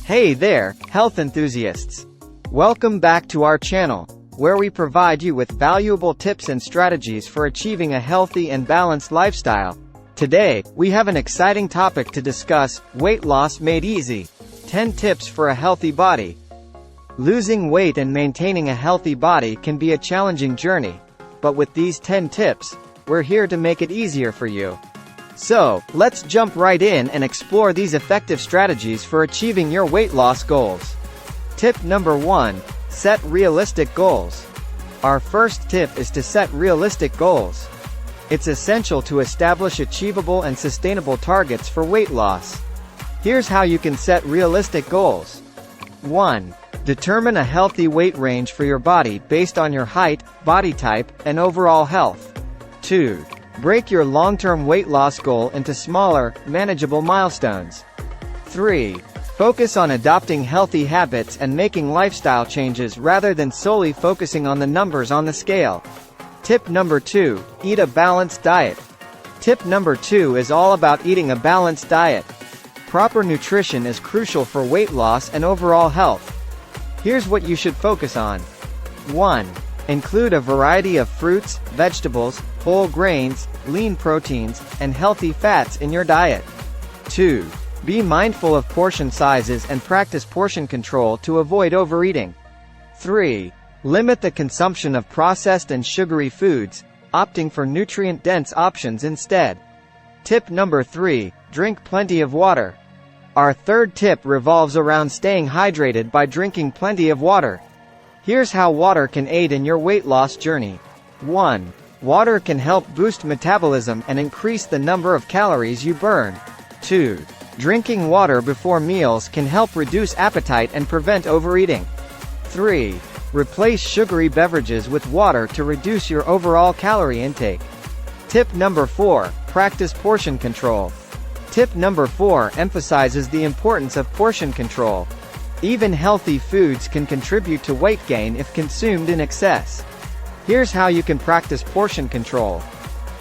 Hey there, health enthusiasts! Welcome back to our channel, where we provide you with valuable tips and strategies for achieving a healthy and balanced lifestyle. Today, we have an exciting topic to discuss: weight loss made easy. 10 tips for a healthy body. Losing weight and maintaining a healthy body can be a challenging journey, but with these 10 tips, we're here to make it easier for you. So, let's jump right in and explore these effective strategies for achieving your weight loss goals. Tip number 1. Set realistic goals. Our first tip is to set realistic goals. It's essential to establish achievable and sustainable targets for weight loss. Here's how you can set realistic goals. 1. Determine a healthy weight range for your body based on your height, body type, and overall health. 2. Break your long-term weight loss goal into smaller, manageable milestones. 3. Focus on adopting healthy habits and making lifestyle changes rather than solely focusing on the numbers on the scale. Tip number 2. Eat a balanced diet. Tip number 2 is all about eating a balanced diet. Proper nutrition is crucial for weight loss and overall health. Here's what you should focus on. 1. Include a variety of fruits, vegetables, whole grains, lean proteins, and healthy fats in your diet. 2. Be mindful of portion sizes and practice portion control to avoid overeating. 3. Limit the consumption of processed and sugary foods, opting for nutrient-dense options instead. Tip number 3. Drink plenty of water. Our third tip revolves around staying hydrated by drinking plenty of water. Here's how water can aid in your weight loss journey. 1. Water can help boost metabolism and increase the number of calories you burn. 2. Drinking water before meals can help reduce appetite and prevent overeating. 3. Replace sugary beverages with water to reduce your overall calorie intake. Tip number 4. Practice portion control. Tip number 4 emphasizes the importance of portion control. Even healthy foods can contribute to weight gain if consumed in excess. Here's how you can practice portion control.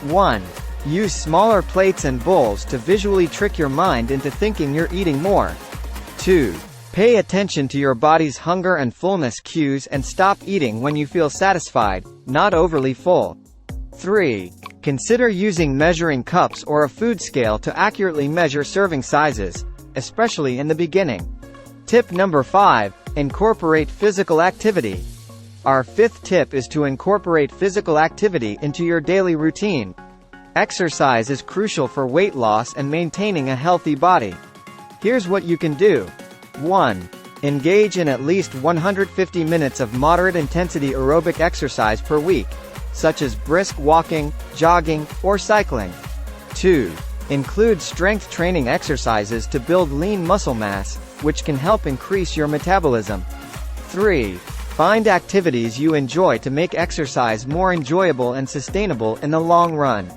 1. Use smaller plates and bowls to visually trick your mind into thinking you're eating more. 2. Pay attention to your body's hunger and fullness cues and stop eating when you feel satisfied, not overly full. 3. Consider using measuring cups or a food scale to accurately measure serving sizes, especially in the beginning. Tip number 5. Incorporate physical activity. Our fifth tip is to incorporate physical activity into your daily routine. Exercise is crucial for weight loss and maintaining a healthy body. Here's what you can do. 1. Engage in at least 150 minutes of moderate-intensity aerobic exercise per week, such as brisk walking, jogging, or cycling. 2. Include strength training exercises to build lean muscle mass, which can help increase your metabolism. 3. Find activities you enjoy to make exercise more enjoyable and sustainable in the long run.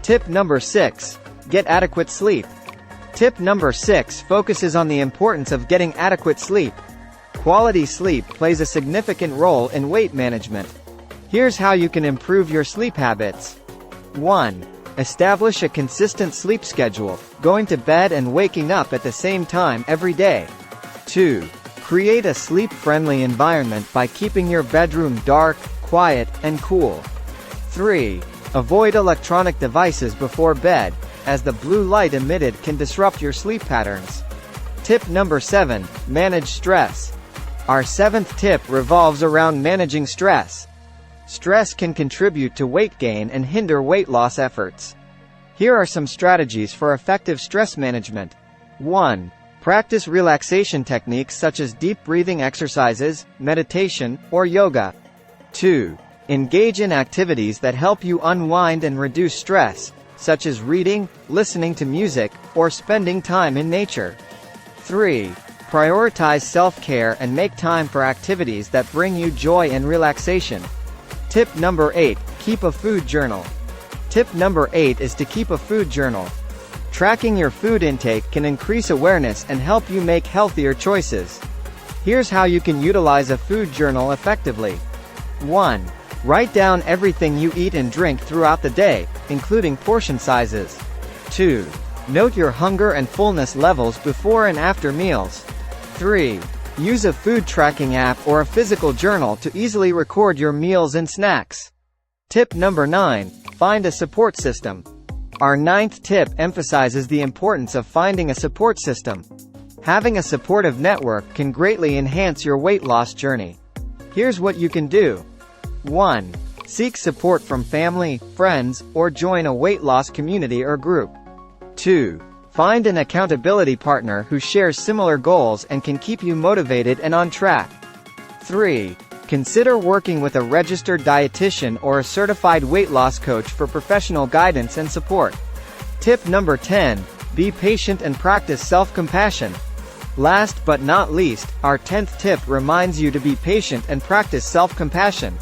Tip number 6. Get adequate sleep. Tip number 6 focuses on the importance of getting adequate sleep. Quality sleep plays a significant role in weight management. Here's how you can improve your sleep habits. 1. Establish a consistent sleep schedule, going to bed and waking up at the same time every day. 2. Create a sleep-friendly environment by keeping your bedroom dark, quiet, and cool. 3. Avoid electronic devices before bed, as the blue light emitted can disrupt your sleep patterns. Tip number 7. Manage stress. Our seventh tip revolves around managing stress. Stress can contribute to weight gain and hinder weight loss efforts. Here are some strategies for effective stress management. 1. Practice relaxation techniques such as deep breathing exercises, meditation, or yoga. 2. Engage in activities that help you unwind and reduce stress, such as reading, listening to music, or spending time in nature. 3. Prioritize self-care and make time for activities that bring you joy and relaxation. Tip number 8. Keep a food journal. Tip number 8 is to keep a food journal. Tracking your food intake can increase awareness and help you make healthier choices. Here's how you can utilize a food journal effectively. 1. Write down everything you eat and drink throughout the day, including portion sizes. 2. Note your hunger and fullness levels before and after meals. 3. Use a food tracking app or a physical journal to easily record your meals and snacks. Tip number 9. Find a support system. Our 9th tip emphasizes the importance of finding a support system. Having a supportive network can greatly enhance your weight loss journey. Here's what you can do. 1. Seek support from family, friends, or join a weight loss community or group. 2. Find an accountability partner who shares similar goals and can keep you motivated and on track. 3. Consider working with a registered dietitian or a certified weight loss coach for professional guidance and support. Tip number 10. Be patient and practice self-compassion. Last but not least, our 10th tip reminds you to be patient and practice self-compassion.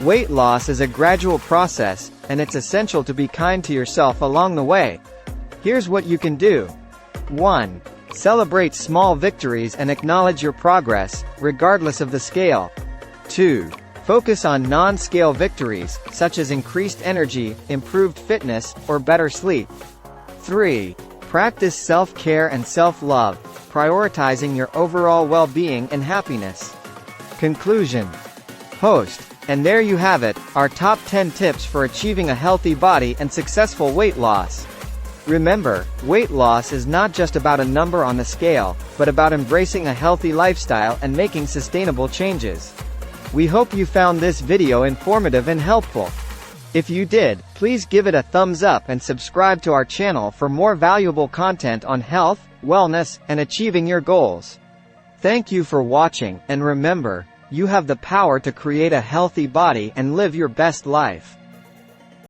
Weight loss is a gradual process, and it's essential to be kind to yourself along the way. Here's what you can do. 1. Celebrate small victories and acknowledge your progress, regardless of the scale. 2. Focus on non-scale victories, such as increased energy, improved fitness, or better sleep. 3. Practice self-care and self-love, prioritizing your overall well-being and happiness. Conclusion. Host. And there you have it, our top 10 tips for achieving a healthy body and successful weight loss. Remember, weight loss is not just about a number on the scale, but about embracing a healthy lifestyle and making sustainable changes. We hope you found this video informative and helpful. If you did, please give it a thumbs up and subscribe to our channel for more valuable content on health, wellness, and achieving your goals. Thank you for watching, and remember, you have the power to create a healthy body and live your best life.